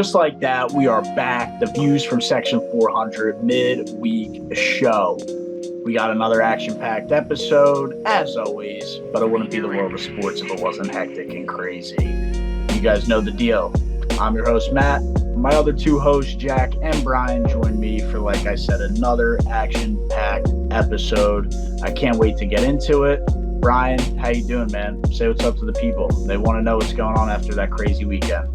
just like that, we are back. The Views from Section 400 midweek show. We got another action-packed episode, as always, but it wouldn't be the world of sports if it wasn't hectic and crazy. You guys know the deal. I'm your host, Matt. My other two hosts, Jack and Brian, join me for, like I said, another action-packed episode. I can't wait to get into it. Brian, how you doing, man? Say what's up to the people. They want to know what's going on after that crazy weekend.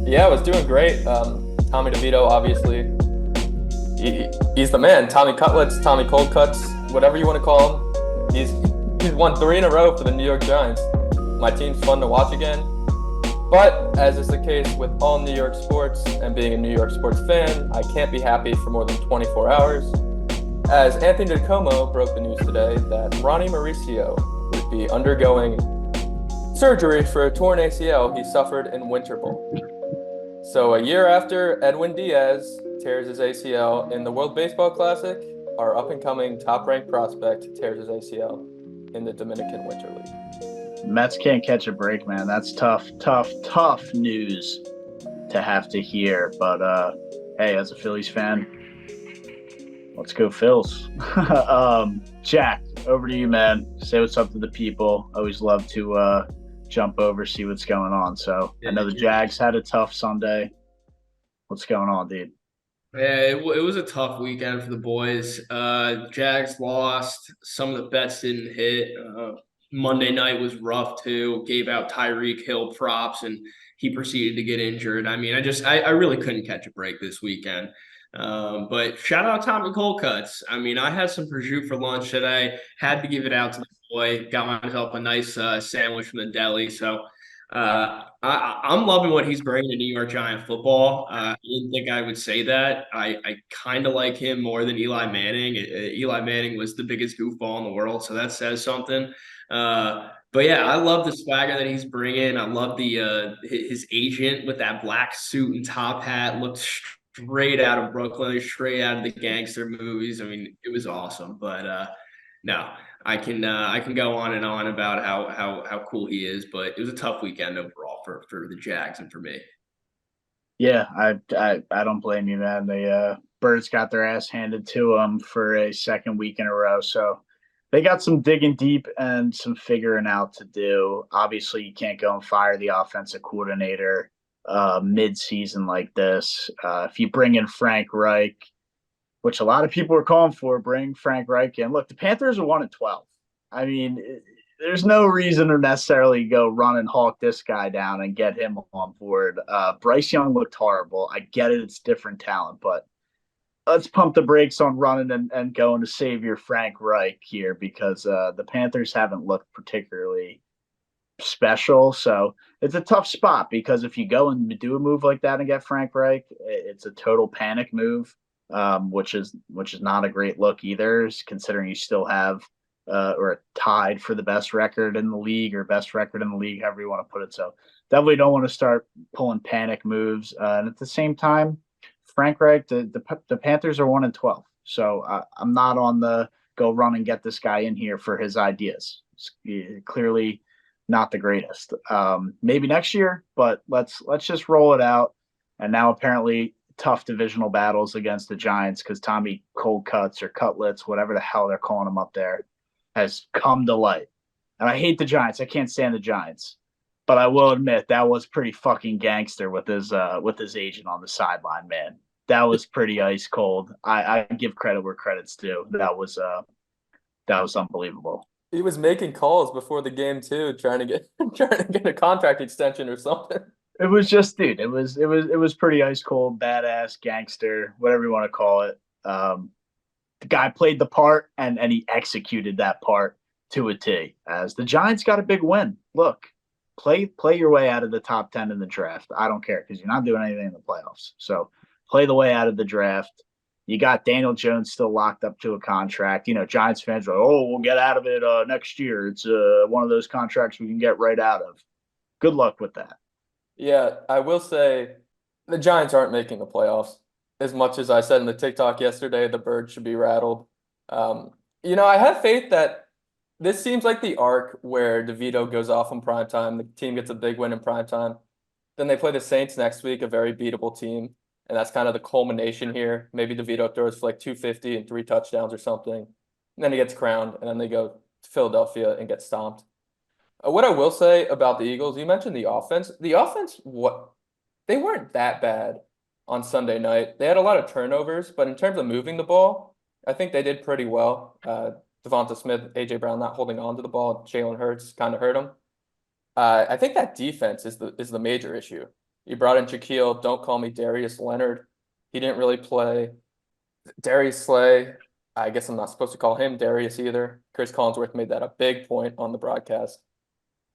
Yeah, I was doing great. Tommy Devito, obviously. He's the man. Tommy Cutlets, Tommy Cold Cuts, whatever you want to call him. He's won 3 in a row for the New York Giants. My team's fun to watch again. But as is the case with all New York sports and being a New York sports fan, I can't be happy for more than 24 hours. As Anthony DiComo broke the news today that Ronnie Mauricio would be undergoing surgery for a torn ACL he suffered in Winter Bowl. So a year after Edwin Diaz tears his ACL in the World Baseball Classic, our up-and-coming top-ranked prospect tears his ACL in the Dominican Winter League. Mets can't catch a break, man. That's tough news to have to hear. But, hey, as a Phillies fan, let's go Phils. Jack, over to you, man. Say what's up to the people. Always love to jump over, see what's going on. So I know the Jags had a tough Sunday. What's going on, dude? Yeah, it was a tough weekend for the boys. Jags lost. Some of the bets didn't hit. Monday night was rough too. Gave out Tyreek Hill props, and he proceeded to get injured. I mean, I really couldn't catch a break this weekend. But shout out Tommy Cold Cuts. I mean, I had some prosciutto for lunch today. Had to give it out to the boy. Got myself a nice sandwich from the deli. So I'm loving what he's bringing to New York Giant football. I didn't think I would say that. I kind of like him more than Eli Manning. Eli Manning was the biggest goofball in the world, so that says something. But yeah, I love the swagger that he's bringing. I love the his agent with that black suit and top hat. Looked straight out of Brooklyn, straight out of the gangster movies. I mean, it was awesome. But no, I can go on and on about how cool he is, but it was a tough weekend overall for the Jags and for me. Yeah, I don't blame you, man. The Birds got their ass handed to them for a second week in a row, so they got some digging deep and some figuring out to do. Obviously, you can't go and fire the offensive coordinator mid-season like this. If you bring in Frank Reich, which a lot of people are calling for, bring Frank Reich in. Look, the Panthers are 1-12. I mean, there's no reason to necessarily go run and hawk this guy down and get him on board. Bryce Young looked horrible. I get it. It's different talent, but let's pump the brakes on running and going to save your Frank Reich here because the Panthers haven't looked particularly special. So it's a tough spot because if you go and do a move like that and get Frank Reich, it's a total panic move. Which is not a great look either, considering you still have or tied for the best record in the league or best record in the league, however you want to put it. So definitely don't want to start pulling panic moves. And at the same time, Frank Reich, the Panthers are 1-12. So I'm not on the go run and get this guy in here for his ideas. It's clearly not the greatest. Maybe next year, but let's just roll it out. And now apparently tough divisional battles against the Giants because Tommy Cold Cuts or Cutlets, whatever the hell they're calling him up there, has come to light. And I hate the Giants. I can't stand the Giants. But I will admit that was pretty fucking gangster with his agent on the sideline, man. That was pretty ice cold. I give credit where credit's due. That was unbelievable. He was making calls before the game too, trying to get a contract extension or something. It was just, dude, it was pretty ice cold, badass, gangster, whatever you want to call it. The guy played the part and he executed that part to a T. As the Giants got a big win. Look, play your way out of the top 10 in the draft. I don't care because you're not doing anything in the playoffs. So play the way out of the draft. You got Daniel Jones still locked up to a contract. You know, Giants fans are like, oh, we'll get out of it next year. It's one of those contracts we can get right out of. Good luck with that. Yeah, I will say the Giants aren't making the playoffs. As much as I said in the TikTok yesterday, the Birds should be rattled. I have faith that this seems like the arc where DeVito goes off in primetime. The team gets a big win in primetime. Then they play the Saints next week, a very beatable team. And that's kind of the culmination here. Maybe DeVito throws for like 250 and 3 touchdowns or something. And then he gets crowned, and then they go to Philadelphia and get stomped. What I will say about the Eagles, you mentioned the offense. The offense, they weren't that bad on Sunday night. They had a lot of turnovers, but in terms of moving the ball, I think they did pretty well. Devonta Smith, AJ Brown not holding on to the ball. Jalen Hurts kind of hurt him. I think that defense is the major issue. You brought in Shaquille. Don't call me Darius Leonard. He didn't really play. Darius Slay. I guess I'm not supposed to call him Darius either. Chris Collinsworth made that a big point on the broadcast.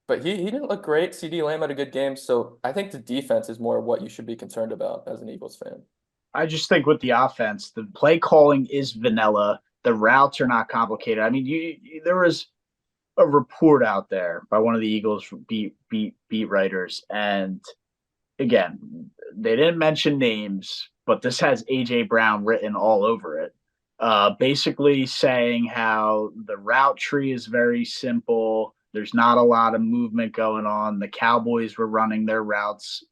But he didn't look great. CD Lamb had a good game. So I think the defense is more what you should be concerned about as an Eagles fan. I just think with the offense, the play calling is vanilla. The routes are not complicated. I mean, there was a report out there by one of the Eagles beat writers, and again, they didn't mention names, but this has AJ Brown written all over it. Basically saying how the route tree is very simple. There's not a lot of movement going on. The Cowboys were running their routes.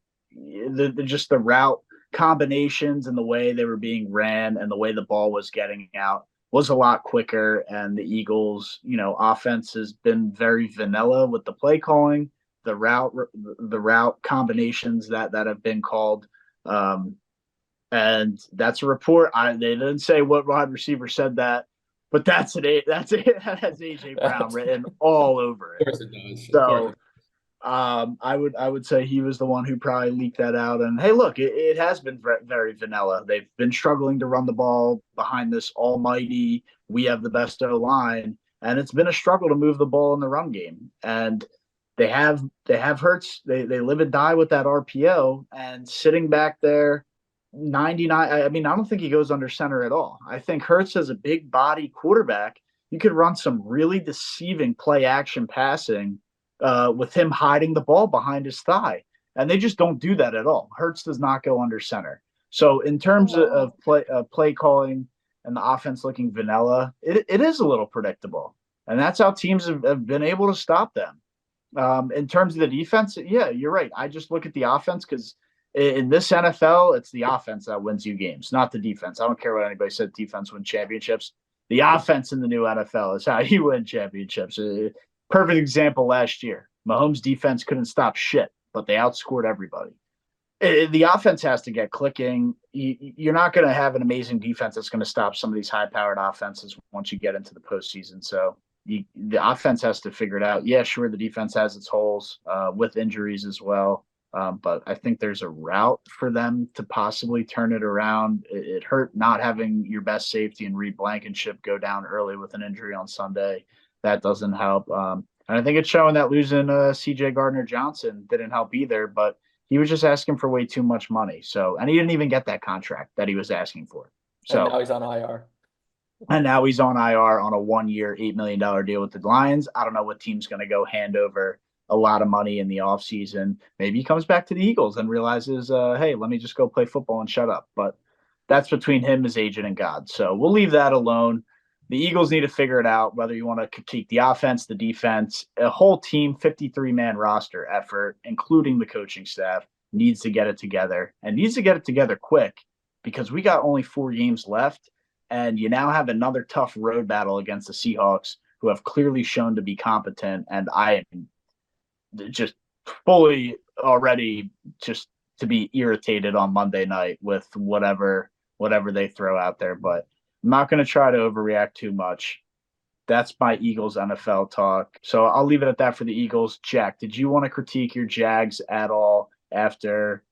Just the route combinations and the way they were being ran and the way the ball was getting out was a lot quicker. And the Eagles, offense has been very vanilla with the play calling, the route combinations that have been called. And that's a report. They didn't say what wide receiver said that, but that's it. That has AJ Brown written all over it. Of course it does. So I would say he was the one who probably leaked that out. And hey, look, it has been very vanilla. They've been struggling to run the ball behind this almighty, we have the best O-line, and it's been a struggle to move the ball in the run game. And they have Hurts. They live and die with that RPO, and sitting back there 99. I mean, I don't think he goes under center at all. I think Hurts as a big body quarterback, you could run some really deceiving play action passing with him hiding the ball behind his thigh. And they just don't do that at all. Hurts does not go under center. So in terms of play calling and the offense looking vanilla, it is a little predictable. And that's how teams have been able to stop them. In terms of the defense, yeah, you're right. I just look at the offense because in this NFL, it's the offense that wins you games, not the defense. I don't care what anybody said. Defense wins championships. The offense in the new NFL is how you win championships. Perfect example last year. Mahomes' defense couldn't stop shit, but they outscored everybody. The offense has to get clicking. You're not going to have an amazing defense that's going to stop some of these high-powered offenses once you get into the postseason. So the offense has to figure it out. Yeah, sure, the defense has its holes with injuries as well. But I think there's a route for them to possibly turn it around. It hurt not having your best safety and Reed Blankenship go down early with an injury on Sunday. That doesn't help. And I think it's showing that losing C.J. Gardner-Johnson didn't help either, but he was just asking for way too much money. And he didn't even get that contract that he was asking for. So and now he's on IR. And now he's on IR on a 1-year, $8 million deal with the Lions. I don't know what team's going to go hand over a lot of money in the offseason. Maybe he comes back to the Eagles and realizes, hey, let me just go play football and shut up. But that's between him, his agent, and God. So we'll leave that alone. The Eagles need to figure it out, whether you want to critique the offense, the defense, a whole team, 53-man roster effort, including the coaching staff, needs to get it together and needs to get it together quick because we got only 4 games left. And you now have another tough road battle against the Seahawks, who have clearly shown to be competent. And I am just fully already just to be irritated on Monday night with whatever they throw out there. But I'm not going to try to overreact too much. That's my Eagles NFL talk. So I'll leave it at that for the Eagles. Jack, did you want to critique your Jags at all after,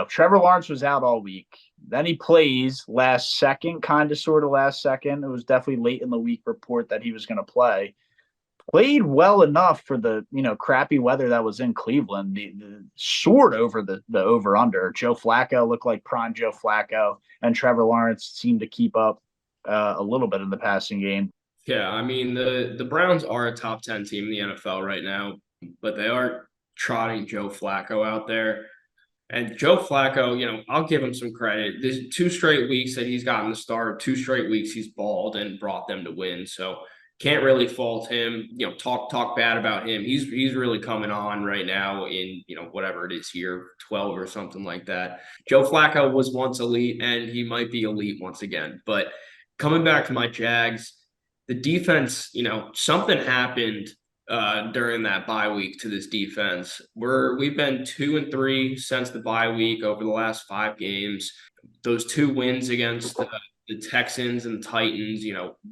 Trevor Lawrence was out all week. Then he plays last second. It was definitely late in the week report that he was going to play. Played well enough for the, crappy weather that was in Cleveland. The soared over the over-under. Joe Flacco looked like prime Joe Flacco, and Trevor Lawrence seemed to keep up a little bit in the passing game. Yeah, I mean, the Browns are a top 10 team in the NFL right now, but they are trotting Joe Flacco out there. And Joe Flacco, I'll give him some credit. There's 2 straight weeks that he's gotten the start, 2 straight weeks he's balled and brought them to win. So can't really fault him. Talk bad about him. He's really coming on right now in whatever it is, year 12 or something like that. Joe Flacco was once elite, and he might be elite once again. But coming back to my Jags, the defense, something happened during that bye week to this defense. We've been 2-3 since the bye week over the last 5 games. Those 2 wins against the Texans and the Titans,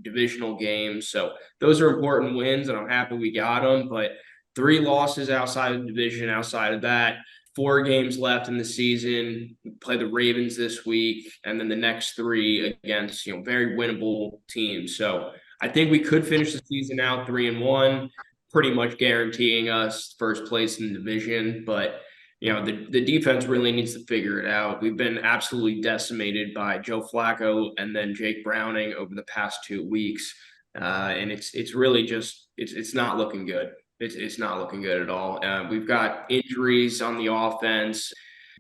divisional games. So those are important wins, and I'm happy we got them. But 3 losses outside of the division, outside of that, 4 games left in the season. We play the Ravens this week, and then the next 3 against, very winnable teams. So I think we could finish the season out 3-1, pretty much guaranteeing us first place in the division. But the defense really needs to figure it out. We've been absolutely decimated by Joe Flacco and then Jake Browning over the past 2 weeks. And it's really just, it's not looking good. It's not looking good at all. We've got injuries on the offense.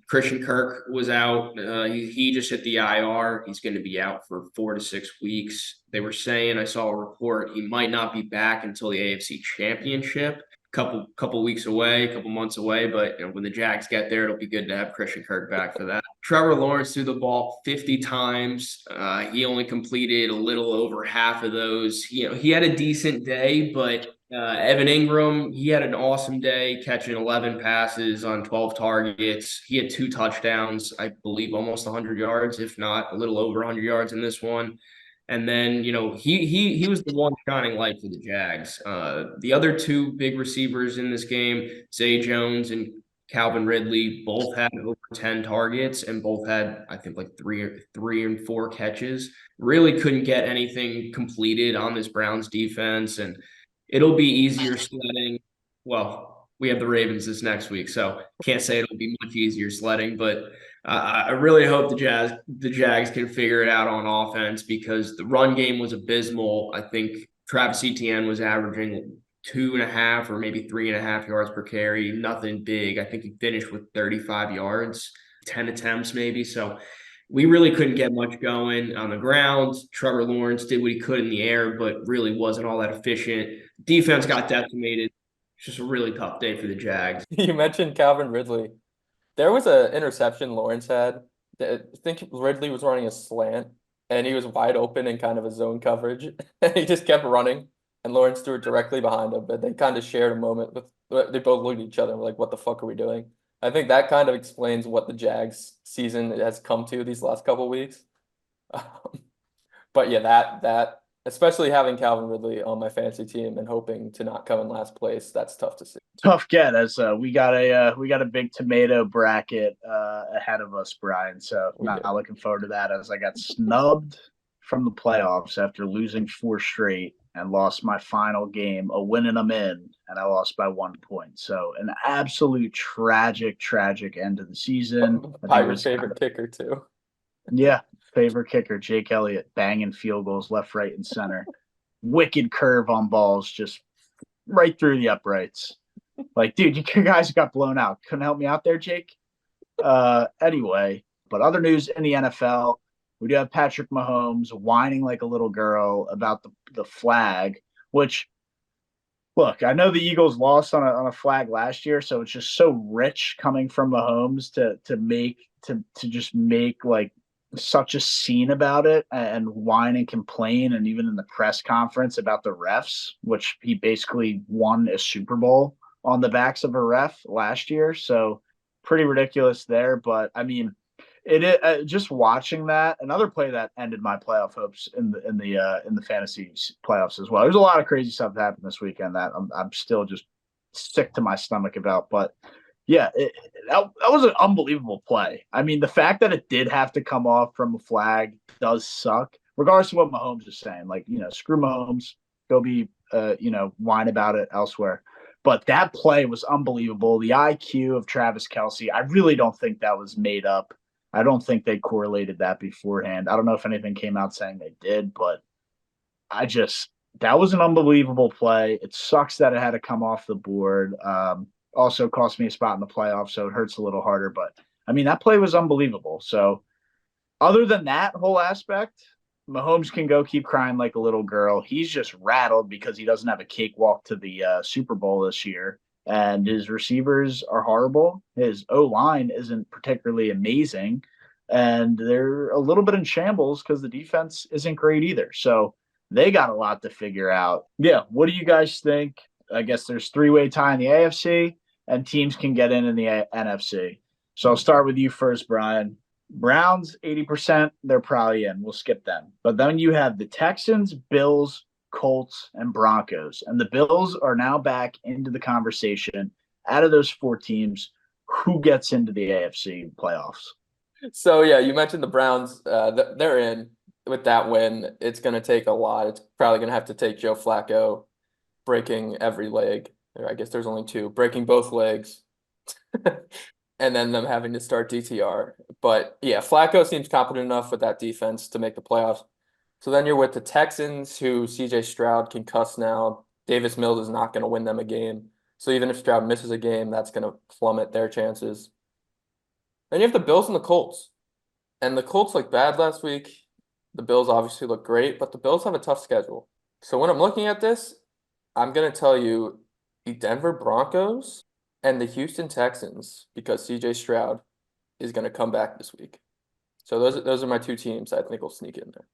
Christian Kirk was out. He just hit the IR. He's going to be out for 4 to 6 weeks. They were saying, I saw a report, he might not be back until the AFC Championship. Couple weeks away, a couple months away, but when the Jags get there, it'll be good to have Christian Kirk back for that. Trevor Lawrence threw the ball 50 times. He only completed a little over half of those. He had a decent day, but Evan Ingram, he had an awesome day, catching 11 passes on 12 targets. He had 2 touchdowns, I believe almost 100 yards, if not a little over 100 yards in this one. And then, he was the one shining light for the Jags. The other 2 big receivers in this game, Zay Jones and Calvin Ridley, both had over 10 targets and both had, I think, like 3 and 4 catches. Really couldn't get anything completed on this Browns defense, and it'll be easier sledding. Well, we have the Ravens this next week, so can't say it'll be much easier sledding, but I really hope the Jags can figure it out on offense, because the run game was abysmal. I think Travis Etienne was averaging 2.5 or maybe 3.5 yards per carry. Nothing big. I think he finished with 35 yards, 10 attempts maybe. So we really couldn't get much going on the ground. Trevor Lawrence did what he could in the air, but really wasn't all that efficient. Defense got decimated. It's just a really tough day for the Jags. You mentioned Calvin Ridley. There was an interception Lawrence had. I think Ridley was running a slant, and he was wide open in kind of a zone coverage. And he just kept running, and Lawrence threw it directly behind him. But they kind of shared a moment they both looked at each other and were like, what the fuck are we doing? I think that kind of explains what the Jags season has come to these last couple of weeks. But yeah, that especially having Calvin Ridley on my fantasy team and hoping to not come in last place, that's tough to see. Tough get, as we got a big tomato bracket ahead of us, Brian. So not looking forward to that, as I got snubbed from the playoffs after losing 4 straight and lost my final game, a win and I'm in, and I lost by 1 point. So an absolute tragic end of the season. Probably your favorite kicker too. Yeah, favorite kicker, Jake Elliott, banging field goals left, right, and center. Wicked curve on balls, just right through the uprights. Like, dude, you guys got blown out. Couldn't help me out there, Jake? Anyway, but other news in the NFL, we do have Patrick Mahomes whining like a little girl about the flag, which, look, I know the Eagles lost on a flag last year, so it's just so rich coming from Mahomes to just make like such a scene about it and whine and complain, and even in the press conference about the refs, which he basically won a Super Bowl on the backs of a ref last year. So pretty ridiculous there. But I mean, just watching that, another play that ended my playoff hopes in the fantasy playoffs as well. There's a lot of crazy stuff that happened this weekend that I'm still just sick to my stomach about. But yeah, that was an unbelievable play. I mean, the fact that it did have to come off from a flag does suck, regardless of what Mahomes is saying. Like, screw Mahomes, go be, whine about it elsewhere. But that play was unbelievable. The IQ of Travis Kelce, I really don't think that was made up. I don't think they correlated that beforehand. I don't know if anything came out saying they did, but that was an unbelievable play. It sucks that it had to come off the board. Also cost me a spot in the playoffs, so it hurts a little harder. But, I mean, that play was unbelievable. So other than that whole aspect, Mahomes can go keep crying like a little girl. He's just rattled because he doesn't have a cakewalk to the Super Bowl this year. And his receivers are horrible. His O-line isn't particularly amazing. And they're a little bit in shambles because the defense isn't great either. So they got a lot to figure out. Yeah, what do you guys think? I guess there's three-way tie in the AFC, and teams can get in the NFC. So I'll start with you first, Brian. Browns, 80%, they're probably in. We'll skip them. But then you have the Texans, Bills, Colts, and Broncos. And the Bills are now back into the conversation. Out of those four teams, who gets into the AFC playoffs? So, yeah, you mentioned the Browns. They're in with that win. It's going to take a lot. It's probably going to have to take Joe Flacco breaking every leg. Or I guess there's only two. Breaking both legs. And then them having to start DTR. But, yeah, Flacco seems competent enough with that defense to make the playoffs. So then you're with the Texans, who C.J. Stroud can cuss now. Davis Mills is not going to win them a game. So even if Stroud misses a game, that's going to plummet their chances. Then you have the Bills and the Colts. And the Colts looked bad last week. The Bills obviously look great, but the Bills have a tough schedule. So when I'm looking at this, I'm going to tell you the Denver Broncos and the Houston Texans, because C.J. Stroud is going to come back this week. So those are my two teams I think will sneak in there.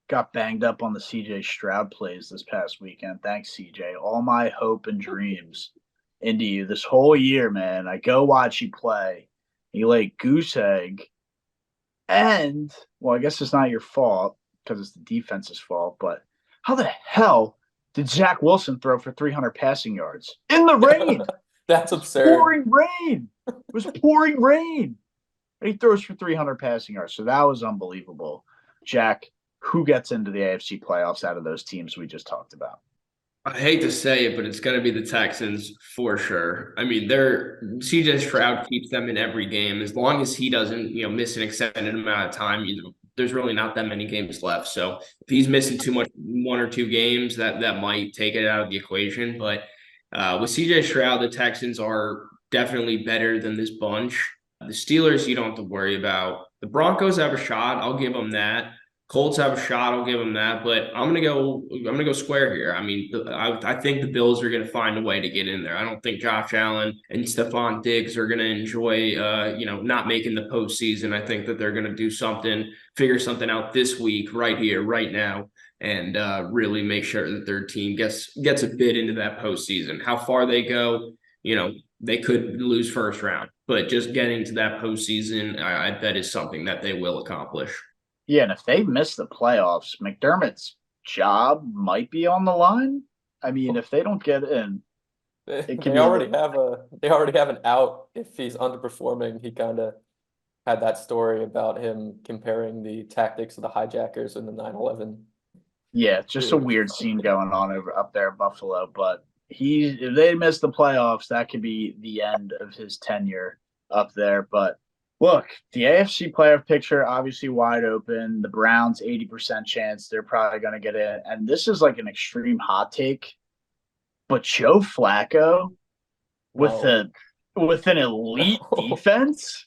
Got banged up on the C.J. Stroud plays this past weekend. Thanks, C.J. All my hope and dreams into you this whole year, man. I go watch you play. You lay goose egg. And, well, I guess it's not your fault because it's the defense's fault, but how the hell did Zach Wilson throw for 300 passing yards in the rain? That's absurd. Pouring rain. It was pouring rain. And he throws for 300 passing yards. So that was unbelievable. Jack, who gets into the AFC playoffs out of those teams we just talked about? I hate to say it, but it's going to be the Texans for sure. I mean, they're CJ Stroud keeps them in every game as long as he doesn't, miss an extended amount of time. There's really not that many games left. So if he's missing too much, one or two games, that might take it out of the equation. But with CJ Stroud, the Texans are definitely better than this bunch. The Steelers, you don't have to worry about. The Broncos have a shot. I'll give them that. Colts have a shot. I'll give them that, but I'm gonna go square here. I mean, I think the Bills are gonna find a way to get in there. I don't think Josh Allen and Stephon Diggs are gonna enjoy, not making the postseason. I think that they're gonna do something, figure something out this week, right here, right now, and really make sure that their team gets a bid into that postseason. How far they go, they could lose first round, but just getting to that postseason, I bet is something that they will accomplish. Yeah, and if they miss the playoffs, McDermott's job might be on the line. I mean, if they don't get in, they already have an out if he's underperforming. He kind of had that story about him comparing the tactics of the hijackers in the 9/11. Yeah, it's just a weird scene going on up there in Buffalo. But if they miss the playoffs, that could be the end of his tenure up there. But look, the AFC playoff picture obviously wide open. The Browns, 80% chance they're probably going to get in. And this is like an extreme hot take. But Joe Flacco with an elite defense,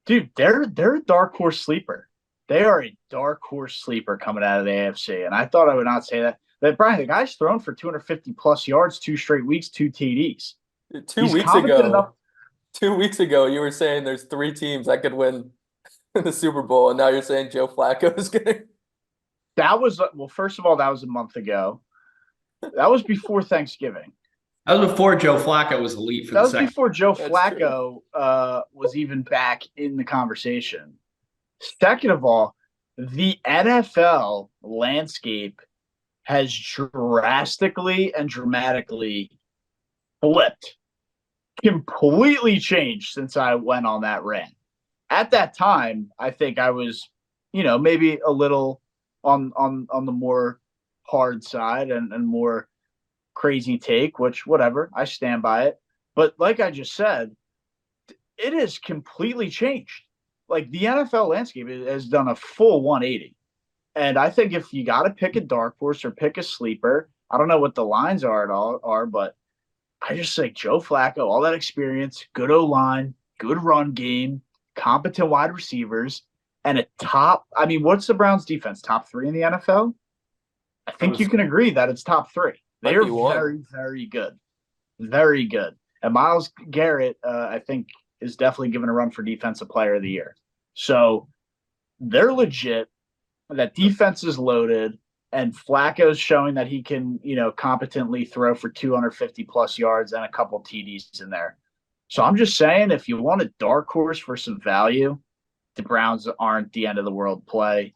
dude, they're a dark horse sleeper. They are a dark horse sleeper coming out of the AFC. And I thought I would not say that. But Brian, the guy's thrown for 250 plus yards, 2 straight weeks, 2 TDs. 2 weeks ago. 2 weeks ago, you were saying there's 3 teams that could win the Super Bowl, and now you're saying Joe Flacco is going to. That was, well, first of all, that was a month ago. That was before Thanksgiving. That was before Joe Flacco was elite for the second. That was before Joe Flacco was even back in the conversation. Second of all, the NFL landscape has drastically and dramatically flipped. Completely changed since I went on that rant. At that time, I think I was, maybe a little on the more hard side and more crazy take, which whatever, I stand by it. But like I just said, it has completely changed. Like the NFL landscape has done a full 180. And I think if you got to pick a dark horse or pick a sleeper, I don't know what the lines are, but I just say Joe Flacco, all that experience, good O-line, good run game, competent wide receivers. and a top. I mean, what's the Browns defense? Top 3 in the NFL? I I think was you can agree that it's top 3. They might are be one. very, very good. Very good. And Myles Garrett, I think, is definitely given a run for Defensive Player of the Year. So they're legit. That defense is loaded, and Flacco's showing that he can, competently throw for 250 plus yards and a couple TDs in there. So I'm just saying, if you want a dark horse for some value, the Browns aren't the end of the world play.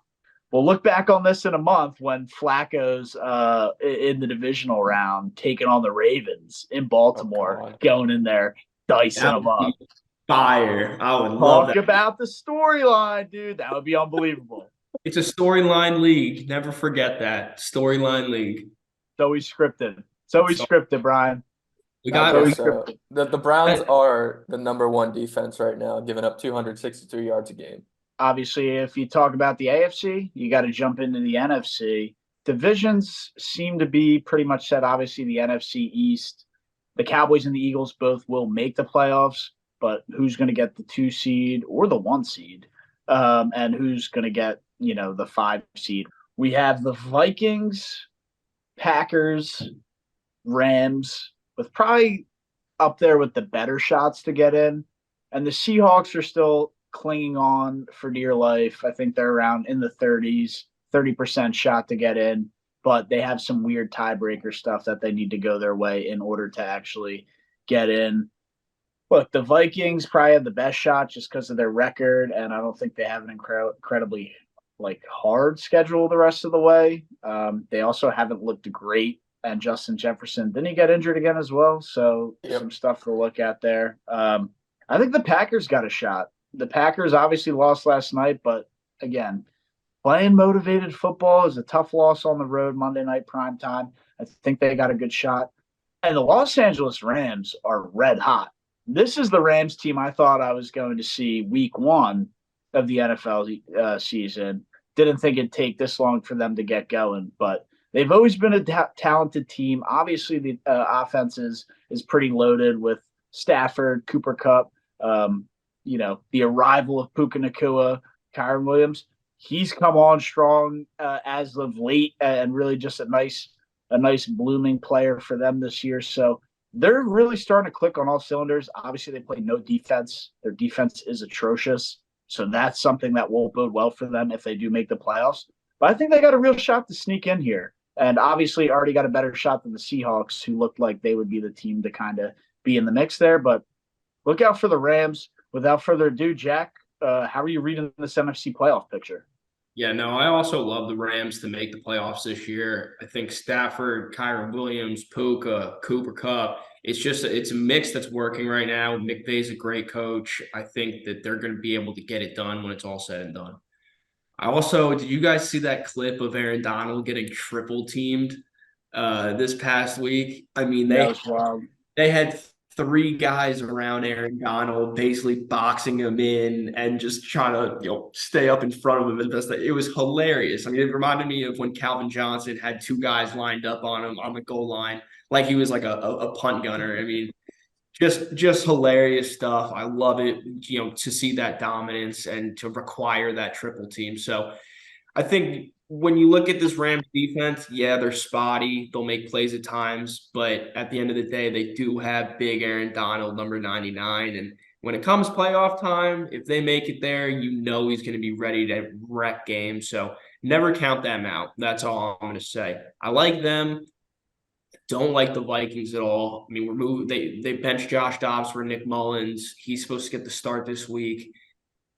We'll look back on this in a month when Flacco's in the divisional round taking on the Ravens in Oh Baltimore, God. going in there, dicing That them would up. be fire. I would love Talk that. about the storyline, dude. That would be unbelievable. It's a storyline league. Never forget that. Storyline league. So we scripted. So we So scripted, Brian. we I got So we guess so. scripted. The Browns are the number one defense right now, giving up 263 yards a game. Obviously, if you talk about the AFC, you got to jump into the NFC. Divisions seem to be pretty much set. Obviously, the NFC East, the Cowboys and the Eagles both will make the playoffs, but who's going to get the 2 seed or the 1 seed? And who's going to get, the 5 seed? We have the Vikings, Packers, Rams, with probably up there with the better shots to get in. And the Seahawks are still clinging on for dear life. I think they're around in the 30s, 30% shot to get in, but they have some weird tiebreaker stuff that they need to go their way in order to actually get in. Look, the Vikings probably have the best shot just because of their record, and I don't think they have an incredibly hard schedule the rest of the way. They also haven't looked great, and Justin Jefferson didn't he get injured again as well? So some stuff to look at there. I think the Packers got a shot. The Packers obviously lost last night, but again, playing motivated football is a tough loss on the road Monday night prime time. I think they got a good shot. And the Los Angeles Rams are red hot. This is the Rams team I thought I was going to see week 1 of the NFL season. Didn't think it'd take this long for them to get going, but they've always been a talented team. Obviously, the offense is pretty loaded with Stafford, Cooper Kupp, the arrival of Puka Nacua, Kyron Williams. He's come on strong as of late, and really just a nice blooming player for them this year. So they're really starting to click on all cylinders. Obviously, they play no defense. Their defense is atrocious. So that's something that won't bode well for them if they do make the playoffs. But I think they got a real shot to sneak in here. And obviously already got a better shot than the Seahawks, who looked like they would be the team to kind of be in the mix there. But look out for the Rams. Without further ado, Jack, how are you reading this NFC playoff picture? Yeah, no, I also love the Rams to make the playoffs this year. I think Stafford, Kyron Williams, Puka, Cooper Kupp. It's a mix that's working right now. McVay's a great coach. I think that they're going to be able to get it done when it's all said and done. Did you guys see that clip of Aaron Donald getting triple teamed this past week? I mean, they had 3 guys around Aaron Donald, basically boxing him in and just trying to, stay up in front of him. It was hilarious. I mean, it reminded me of when Calvin Johnson had 2 guys lined up on him on the goal line, like he was like a punt gunner. I mean, just hilarious stuff. I love it, to see that dominance and to require that triple team. So I think when you look at this Rams defense, yeah, they're spotty. They'll make plays at times, but at the end of the day, they do have big Aaron Donald, number 99. And when it comes playoff time, if they make it there, he's going to be ready to wreck games. So never count them out. That's all I'm going to say. I like them. Don't like the Vikings at all. I mean, they benched Josh Dobbs for Nick Mullins. He's supposed to get the start this week.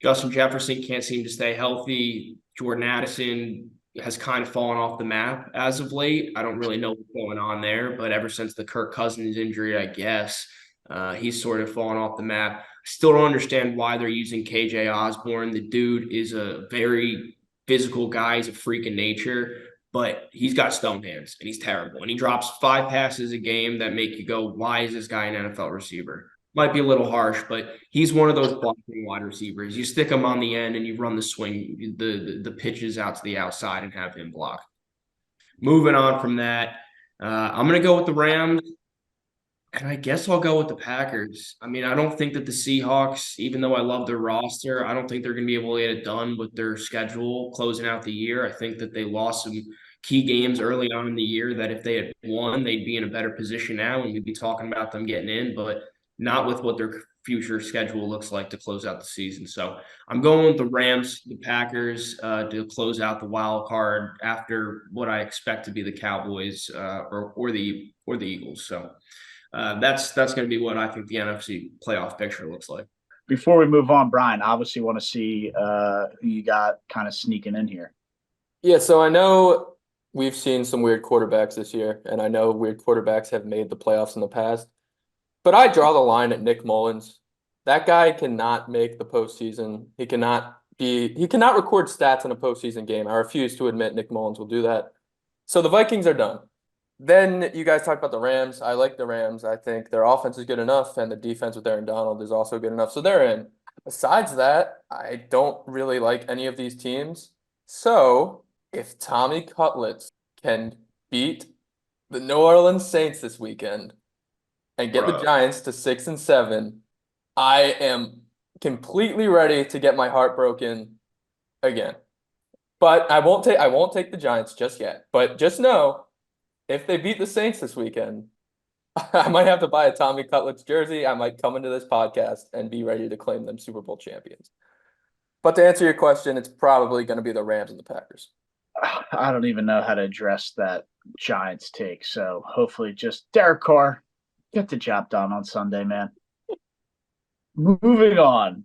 Justin Jefferson can't seem to stay healthy. Jordan Addison has kind of fallen off the map as of late. I don't really know what's going on there, but ever since the Kirk Cousins injury, I guess, he's sort of fallen off the map. Still don't understand why they're using KJ Osborne. The dude is a very physical guy. He's a freak in nature, but he's got stone hands and he's terrible. And he drops 5 passes a game that make you go, why is this guy an NFL receiver? Might be a little harsh, but he's one of those blocking wide receivers. You stick him on the end and you run the swing, the pitches out to the outside and have him block. Moving on from that, I'm going to go with the Rams. And I guess I'll go with the Packers. I mean, I don't think that the Seahawks, even though I love their roster, I don't think they're going to be able to get it done with their schedule closing out the year. I think that they lost some key games early on in the year that if they had won, they'd be in a better position now and we'd be talking about them getting in, but not with what their future schedule looks like to close out the season. So I'm going with the Rams, the Packers to close out the wild card after what I expect to be the Cowboys or the Eagles. So that's going to be what I think the NFC playoff picture looks like. Before we move on, Brian, obviously want to see who you got kind of sneaking in here. Yeah, so I know we've seen some weird quarterbacks this year, and I know weird quarterbacks have made the playoffs in the past. But I draw the line at Nick Mullins. That guy cannot make the postseason. He cannot record stats in a postseason game. I refuse to admit Nick Mullins will do that. So the Vikings are done. Then you guys talk about the Rams. I like the Rams. I think their offense is good enough, and the defense with Aaron Donald is also good enough. So they're in. Besides that, I don't really like any of these teams. So if Tommy Cutlets can beat the New Orleans Saints this weekend and get the Giants to 6-7, I am completely ready to get my heart broken again. But I won't take the Giants just yet. But just know, if they beat the Saints this weekend, I might have to buy a Tommy Cutlets jersey. I might come into this podcast and be ready to claim them Super Bowl champions. But to answer your question, it's probably going to be the Rams and the Packers. I don't even know how to address that Giants take. So hopefully just Derek Carr, get the job done on Sunday, man. Moving on.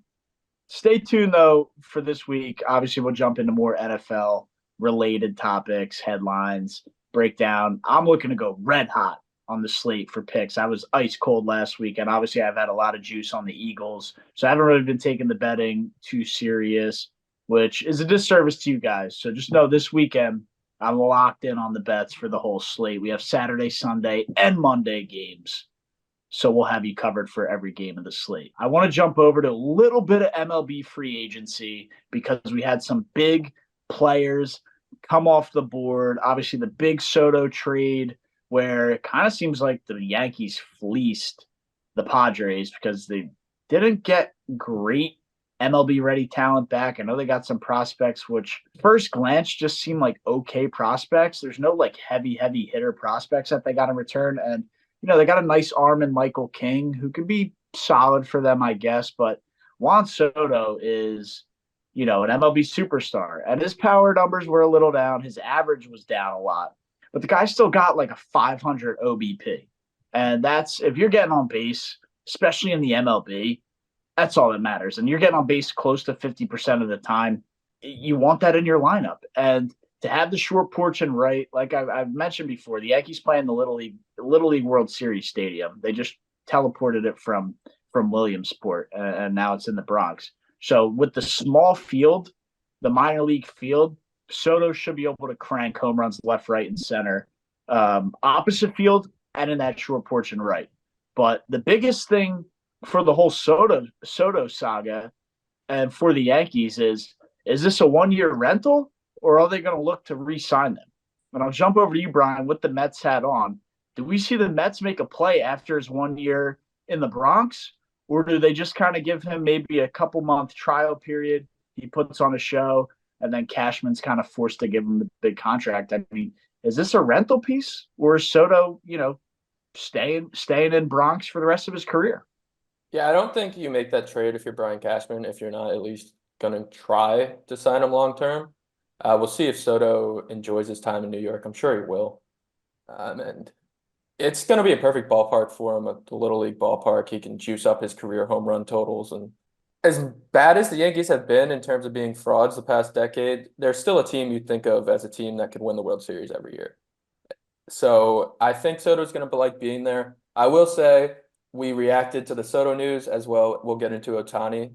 Stay tuned, though, for this week. Obviously, we'll jump into more NFL-related topics, headlines, breakdown. I'm looking to go red hot on the slate for picks. I was ice cold last week, and obviously I've had a lot of juice on the Eagles. So I haven't really been taking the betting too serious, which is a disservice to you guys. So just know this weekend I'm locked in on the bets for the whole slate. We have Saturday, Sunday, and Monday games. So we'll have you covered for every game of the slate. I want to jump over to a little bit of MLB free agency because we had some big players come off the board. Obviously, the big Soto trade where it kind of seems like the Yankees fleeced the Padres because they didn't get great MLB ready talent back. I know they got some prospects, which first glance just seem like okay prospects. There's no like heavy hitter prospects that they got in return. And they got a nice arm in Michael King, who could be solid for them, I guess. But Juan Soto is, an MLB superstar. And his power numbers were a little down. His average was down a lot. But the guy still got like a 500 OBP. And that's, if you're getting on base, especially in the MLB, that's all that matters. And you're getting on base close to 50% of the time. You want that in your lineup. And to have the short porch and right, like I've mentioned before, the Yankees play in the Little League World Series Stadium. They just teleported it from Williamsport, and now it's in the Bronx. So with the small field, the minor league field, Soto should be able to crank home runs left, right, and center, opposite field, and in that short porch and right. But the biggest thing for the whole Soto saga and for the Yankees is this a 1-year rental? Or are they going to look to re-sign them? And I'll jump over to you, Brian, with the Mets hat on. Do we see the Mets make a play after his 1 year in the Bronx? Or do they just kind of give him maybe a couple-month trial period? He puts on a show, and then Cashman's kind of forced to give him the big contract. I mean, is this a rental piece? Or is Soto, staying in Bronx for the rest of his career? Yeah, I don't think you make that trade if you're Brian Cashman, if you're not at least going to try to sign him long-term. We'll see if Soto enjoys his time in New York. I'm sure he will. And it's going to be a perfect ballpark for him, the Little League ballpark. He can juice up his career home run totals. And as bad as the Yankees have been in terms of being frauds the past decade, they're still a team you'd think of as a team that could win the World Series every year. So I think Soto's going to like being there. I will say we reacted to the Soto news as well. We'll get into Ohtani.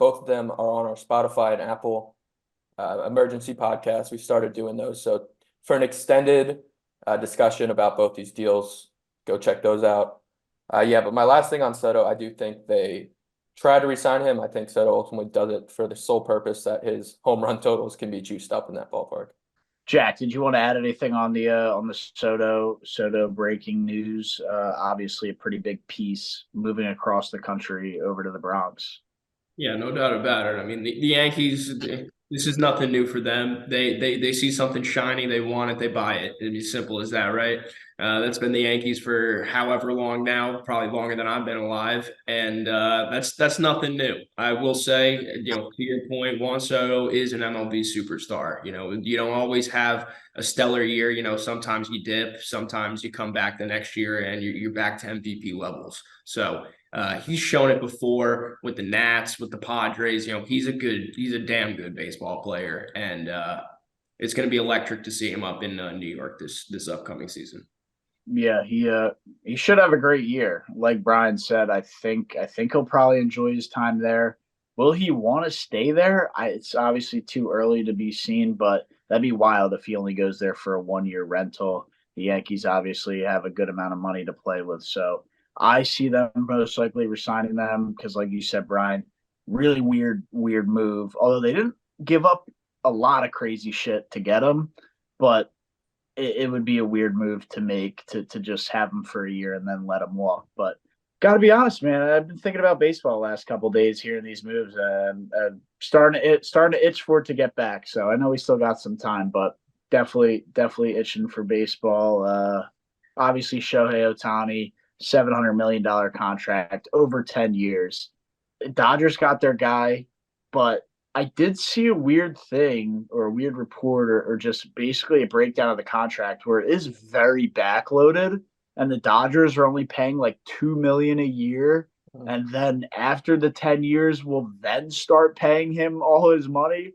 Both of them are on our Spotify and Apple emergency podcast. We started doing those. So for an extended discussion about both these deals, go check those out. But my last thing on Soto, I do think they try to re-sign him. I think Soto ultimately does it for the sole purpose that his home run totals can be juiced up in that ballpark. Jack, did you want to add anything on the Soto breaking news? Obviously, a pretty big piece moving across the country over to the Bronx. Yeah, no doubt about it. I mean, the Yankees, this is nothing new for them. They see something shiny, they want it, they buy it. It's as simple as that, right? That's been the Yankees for however long now, probably longer than I've been alive, and that's nothing new. I will say, to your point, Juan Soto is an MLB superstar. You don't always have a stellar year. Sometimes you dip, sometimes you come back the next year, and you're back to MVP levels. So. He's shown it before with the Nats, with the Padres. He's a damn good baseball player, and it's going to be electric to see him up in New York this upcoming season. Yeah, he should have a great year. Like Brian said, I think he'll probably enjoy his time there. Will he want to stay there? It's obviously too early to be seen, but that'd be wild if he only goes there for a 1 year rental. The Yankees obviously have a good amount of money to play with, so I see them most likely resigning them because, like you said, Brian, really weird move. Although they didn't give up a lot of crazy shit to get him, but it would be a weird move to make to just have him for a year and then let him walk. But got to be honest, man, I've been thinking about baseball the last couple of days hearing these moves and starting to itch for it to get back. So I know we still got some time, but definitely itching for baseball. Obviously, Shohei Ohtani, $700 million contract over 10 years. Dodgers got their guy, but I did see a weird thing or a weird report or just basically a breakdown of the contract where it is very backloaded and the Dodgers are only paying like $2 million a year. And then after the 10 years, will then start paying him all his money.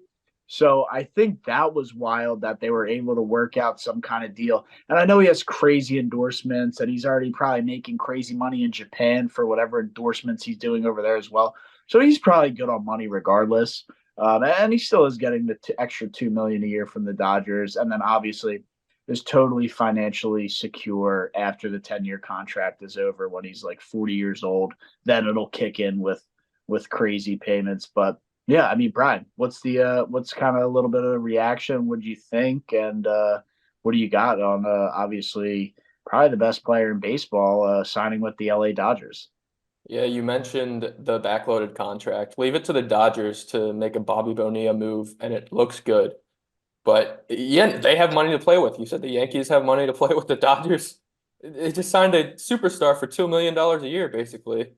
So I think that was wild that they were able to work out some kind of deal. And I know he has crazy endorsements and he's already probably making crazy money in Japan for whatever endorsements he's doing over there as well. So he's probably good on money regardless. And he still is getting the extra $2 million a year from the Dodgers. And then obviously is totally financially secure after the 10-year contract is over when he's like 40 years old. Then it'll kick in with crazy payments. But yeah, I mean, Brian, what's kind of a little bit of a reaction? What do you think? And what do you got on obviously probably the best player in baseball signing with the LA Dodgers? Yeah, you mentioned the backloaded contract. Leave it to the Dodgers to make a Bobby Bonilla move, and it looks good. But yeah, they have money to play with. You said the Yankees have money to play with the Dodgers. They just signed a superstar for $2 million a year, basically.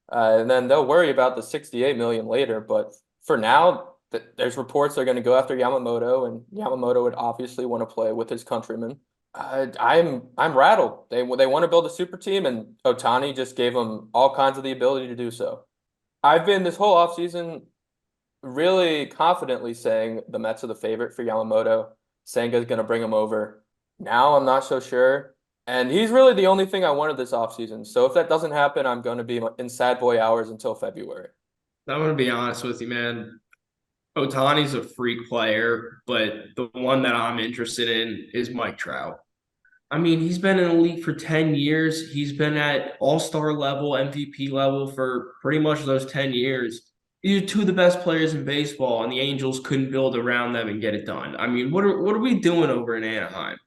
And then they'll worry about the $68 million later. But for now, there's reports they're going to go after Yamamoto, and Yamamoto would obviously want to play with his countrymen. I'm rattled. They want to build a super team, and Ohtani just gave them all kinds of the ability to do so. I've been this whole offseason really confidently saying the Mets are the favorite for Yamamoto. Senga's going to bring him over. Now I'm not so sure. And he's really the only thing I wanted this offseason. So if that doesn't happen, I'm going to be in sad boy hours until February. I'm going to be honest with you, man. Ohtani's a freak player, but the one that I'm interested in is Mike Trout. I mean, he's been in the league for 10 years. He's been at all-star level, MVP level for pretty much those 10 years. These are two of the best players in baseball, and the Angels couldn't build around them and get it done. I mean, what are we doing over in Anaheim?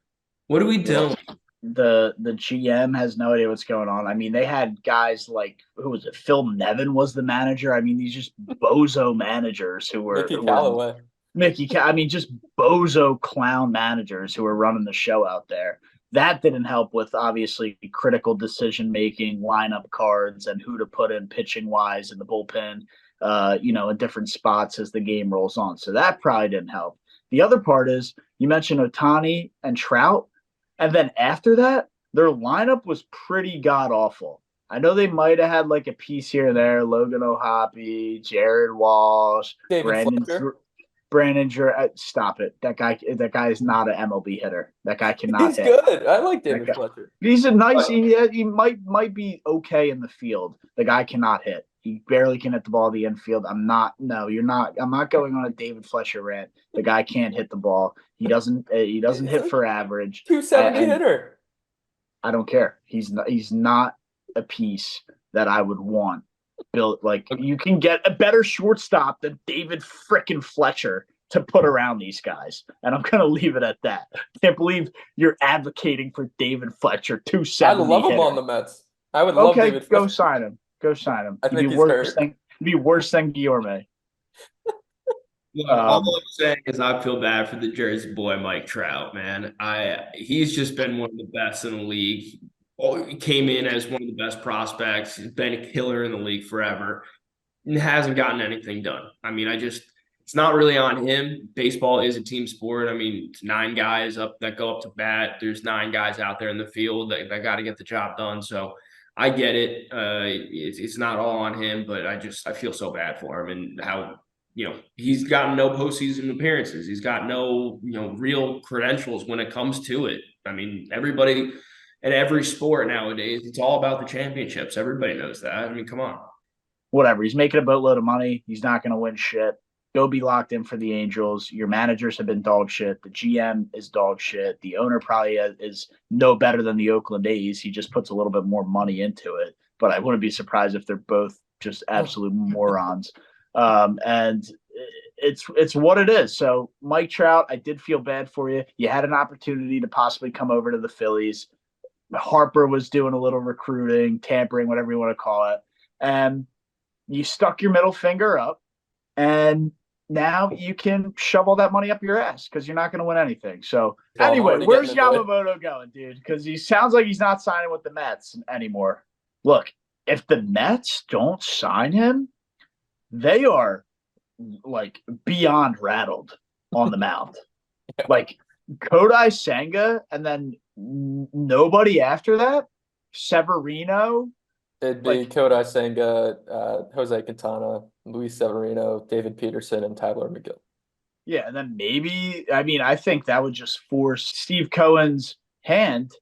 What are we doing? The GM has no idea what's going on. I mean, they had guys like who was it? Phil Nevin was the manager. I mean, these just bozo managers who were I mean, just bozo clown managers who were running the show out there. That didn't help with obviously critical decision making, lineup cards, and who to put in pitching wise in the bullpen. In different spots as the game rolls on. So that probably didn't help. The other part is you mentioned Ohtani and Trout. And then after that, their lineup was pretty god awful. I know they might have had like a piece here and there, Logan O'Hoppe, Jared Walsh, Brandon. Stop it. That guy is not an MLB hitter. That guy cannot He's hit. good. I like David Fletcher. He's a nice. He might be okay in the field. The guy cannot hit. He barely can hit the ball in the infield. You're not. I'm not going on a David Fletcher rant. The guy can't hit the ball. He doesn't hit for average. 270 hitter. I don't care. He's not a piece that I would want built. Like you can get a better shortstop than David frickin' Fletcher. to put around these guys. And I'm going to leave it at that. Can't believe you're advocating for David Fletcher, 270 I love him hitter. on the Mets. I would love Okay, David go Fletcher. sign him. Go sign him. I He'd think be he's worse hurt. than he'd be worse than Guillorme. Look, all I'm saying is I feel bad for the Jersey boy, Mike Trout, man. He's just been one of the best in the league. He came in as one of the best prospects. He's been a killer in the league forever. And hasn't gotten anything done. I mean, it's not really on him. Baseball is a team sport. I mean, it's 9 guys up that go up to bat. There's 9 guys out there in the field that got to get the job done. So I get it. It's not all on him, but I feel so bad for him and how, he's gotten no postseason appearances. He's got no, real credentials when it comes to it. I mean, everybody in every sport nowadays, it's all about the championships. Everybody knows that. I mean, come on. Whatever. He's making a boatload of money. He's not going to win shit. Go be locked in for the Angels. Your managers have been dog shit. The GM is dog shit. The owner probably is no better than the Oakland A's. He just puts a little bit more money into it. But I wouldn't be surprised if they're both just absolute morons. And it's what it is. So Mike Trout, I did feel bad for you. You had an opportunity to possibly come over to the Phillies. Harper was doing a little recruiting, tampering, whatever you want to call it. And you stuck your middle finger up, and now you can shove all that money up your ass because you're not going to win anything. So anyway, where's Yamamoto going, dude? Because he sounds like he's not signing with the Mets anymore. Look, if the Mets don't sign him, they are like beyond rattled on the mound. Like Kodai Senga, and then nobody after that. Severino. It'd be Kodai Senga, Jose Quintana, Luis Severino, David Peterson, and Tyler McGill. Yeah, and then maybe, I think that would just force Steve Cohen's hand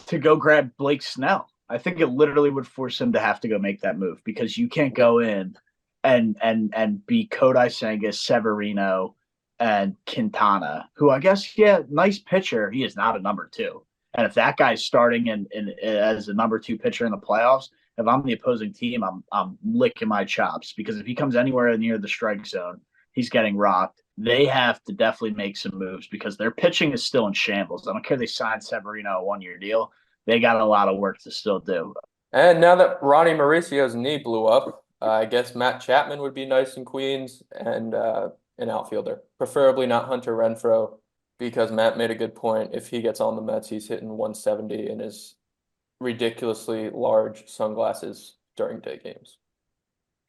to go grab Blake Snell. I think it literally would force him to have to go make that move because you can't go in and be Kodai Senga, Severino, and Quintana, who I guess, nice pitcher. He is not a number 2. And if that guy's starting in as a number 2 pitcher in the playoffs, if I'm the opposing team, I'm licking my chops because if he comes anywhere near the strike zone, he's getting rocked. They have to definitely make some moves because their pitching is still in shambles. I don't care if they signed Severino a 1-year deal. They got a lot of work to still do. And now that Ronnie Mauricio's knee blew up, I guess Matt Chapman would be nice in Queens and an outfielder, preferably not Hunter Renfroe, because Matt made a good point. If he gets on the Mets, he's hitting 170 in his ridiculously large sunglasses during day games.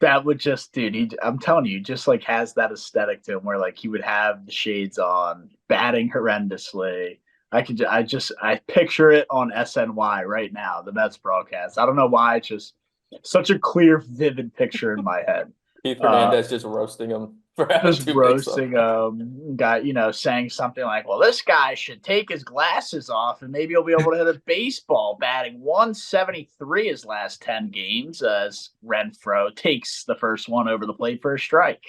That would just, dude, I'm telling you, just like has that aesthetic to him where like he would have the shades on, batting horrendously. I picture it on SNY right now, the Mets broadcast. I don't know why, it's just such a clear, vivid picture in my head. Keith Hernandez just roasting him. Just roasting guy, saying something like, well, this guy should take his glasses off and maybe he'll be able to hit a baseball, batting 173 his last 10 games as Renfroe takes the first one over the plate for a strike.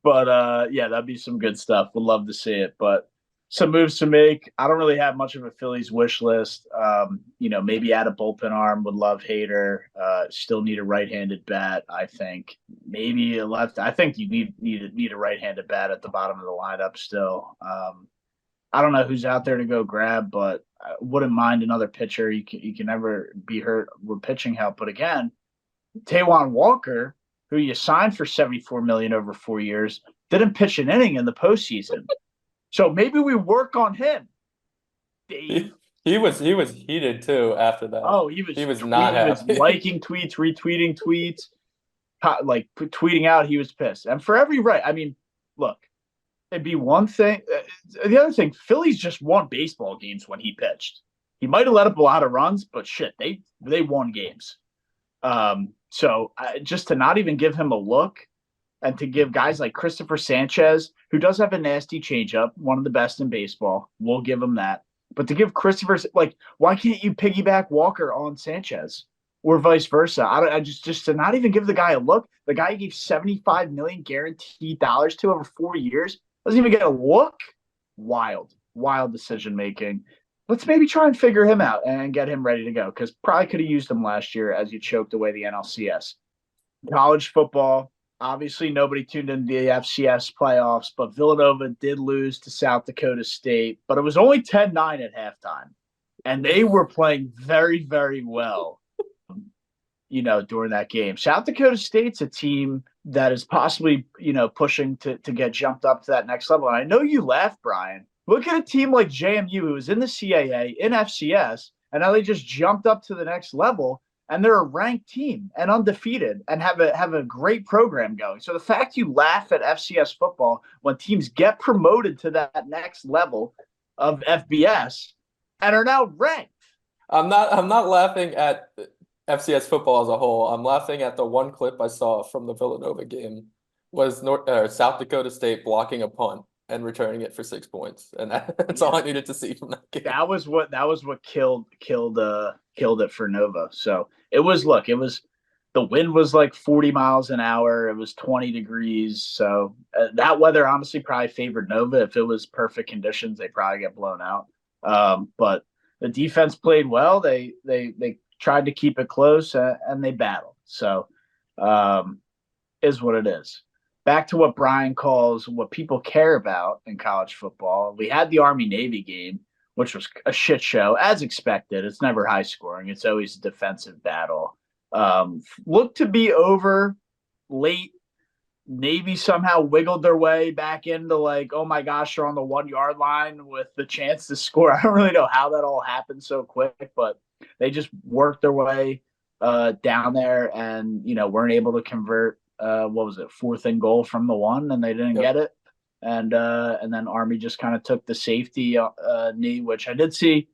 But that'd be some good stuff. Would love to see it. But some moves to make. I don't really have much of a Phillies wish list. Maybe add a bullpen arm. Would love Hader. Still need a right-handed bat. I think maybe a left. I think you need a right-handed bat at the bottom of the lineup still. I don't know who's out there to go grab, but I wouldn't mind another pitcher. You can never be hurt with pitching help. But again, Taijuan Walker, who you signed for $74 million over 4 years, didn't pitch an inning in the postseason. So maybe we work on him, Dave. He was heated too after that. Oh, he was not happy. He was liking tweets, retweeting tweets, like tweeting out he was pissed. And for every right, I mean, look, it'd be one thing. The other thing, Phillies just won baseball games when he pitched. He might have let up a lot of runs, but shit, they won games. So just to not even give him a look. And to give guys like Christopher Sanchez, who does have a nasty changeup, one of the best in baseball, we'll give him that. But to give Christopher, like, why can't you piggyback Walker on Sanchez or vice versa? I just to not even give the guy a look. The guy gave $75 million guaranteed dollars to over 4 years doesn't even get a look. Wild decision making. Let's maybe try and figure him out and get him ready to go because probably could have used him last year as you choked away the NLCS. College football. Obviously, nobody tuned into the FCS playoffs, but Villanova did lose to South Dakota State, but it was only 10-9 at halftime. And they were playing very, very well, during that game. South Dakota State's a team that is possibly, pushing to get jumped up to that next level. And I know you laugh, Brian. Look at a team like JMU, who was in the CAA, in FCS, and now they just jumped up to the next level. And they're a ranked team and undefeated and have a great program going. So the fact you laugh at FCS football when teams get promoted to that next level of FBS and are now ranked. I'm not laughing at FCS football as a whole. I'm laughing at the one clip I saw from the Villanova game was South Dakota State blocking a punt and returning it for 6 points, and that's all I needed to see from that game. That was what killed it for Nova. So it was the wind was like 40 miles an hour. It was 20 degrees. So that weather honestly probably favored Nova. If it was perfect conditions, they probably get blown out. But the defense played well. They tried to keep it close and they battled. So is what it is. Back to what Brian calls what people care about in college football. We had the Army-Navy game, which was a shit show, as expected. It's never high scoring. It's always a defensive battle. Looked to be over late. Navy somehow wiggled their way back into like, oh my gosh, they're on the 1 yard line with the chance to score. I don't really know how that all happened so quick, but they just worked their way down there and, weren't able to convert. What was it, 4th and goal from the 1, and they didn't get it. And then Army just kind of took the safety knee, which I did see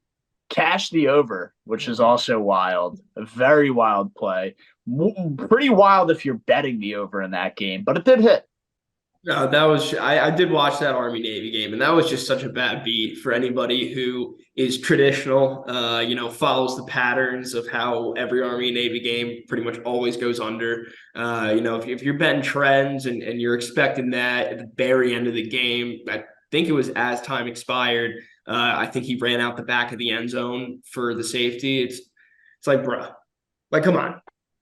cash the over, which is also wild. A very wild play. Pretty wild if you're betting the over in that game, but it did hit. No, that was I did watch that Army Navy game, and that was just such a bad beat for anybody who is traditional, follows the patterns of how every Army Navy game pretty much always goes under. If you're betting trends and you're expecting that at the very end of the game, I think it was as time expired. I think he ran out the back of the end zone for the safety. It's like, bruh, like, come on.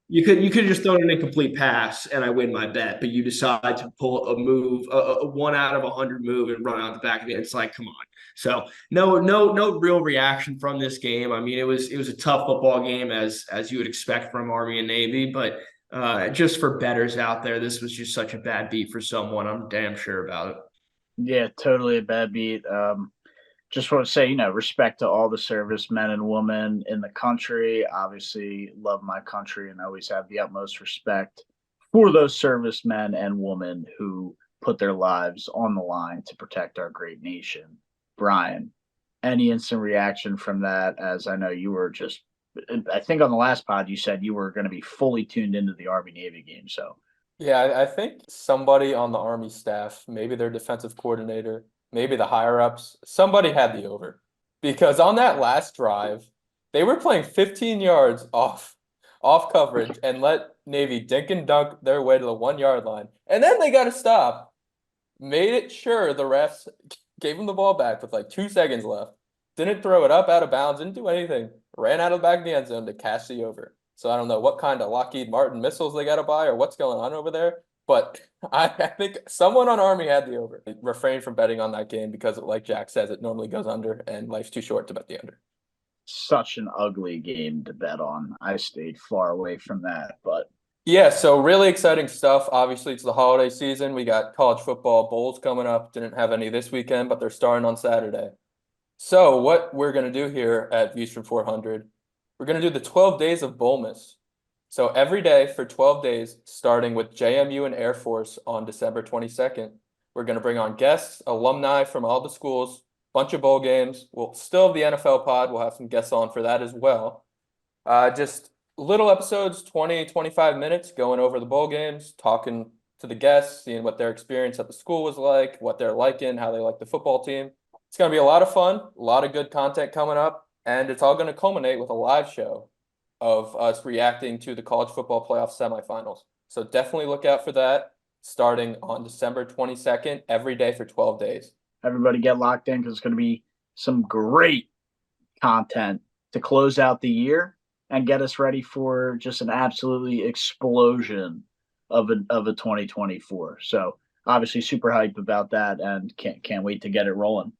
You could just throw an incomplete pass and I win my bet, but you decide to pull a move, a 1 out of 100 move and run out the back of it. It's like, come on. So no real reaction from this game. I mean, it was a tough football game as you would expect from Army and Navy, but just for bettors out there, this was just such a bad beat for someone. I'm damn sure about it. Yeah, totally a bad beat. Just want to say, respect to all the servicemen and women in the country. Obviously, love my country and always have the utmost respect for those servicemen and women who put their lives on the line to protect our great nation. Brian, any instant reaction from that? As I know you were I think on the last pod you said you were going to be fully tuned into the Army-Navy game. So yeah, I think somebody on the Army staff, maybe their defensive coordinator, maybe the higher-ups, somebody had the over. Because on that last drive, they were playing 15 yards off coverage and let Navy dink and dunk their way to the 1 yard line. And then they got to stop. Made it sure the refs gave them the ball back with like 2 seconds left. Didn't throw it up out of bounds, didn't do anything. Ran out of the back of the end zone to cash the over. So I don't know what kind of Lockheed Martin missiles they got to buy or what's going on over there. But I think someone on Army had the over. Refrain from betting on that game because, like Jack says, it normally goes under, and life's too short to bet the under. Such an ugly game to bet on. I stayed far away from that, but yeah, so really exciting stuff. Obviously, it's the holiday season. We got college football bowls coming up. Didn't have any this weekend, but they're starting on Saturday. So what we're going to do here at Views from 400, we're going to do the 12 days of Bowlmas. So every day for 12 days, starting with JMU and Air Force on December 22nd, we're going to bring on guests, alumni from all the schools, bunch of bowl games. We'll still have the NFL pod. We'll have some guests on for that as well. Just little episodes, 20, 25 minutes, going over the bowl games, talking to the guests, seeing what their experience at the school was like, what they're liking, how they like the football team. It's going to be a lot of fun, a lot of good content coming up, and it's all going to culminate with a live show of us reacting to the college football playoff semifinals. So definitely look out for that starting on December 22nd, every day for 12 days. Everybody get locked in because it's going to be some great content to close out the year and get us ready for just an absolutely explosion of a 2024. So obviously super hyped about that and can't wait to get it rolling.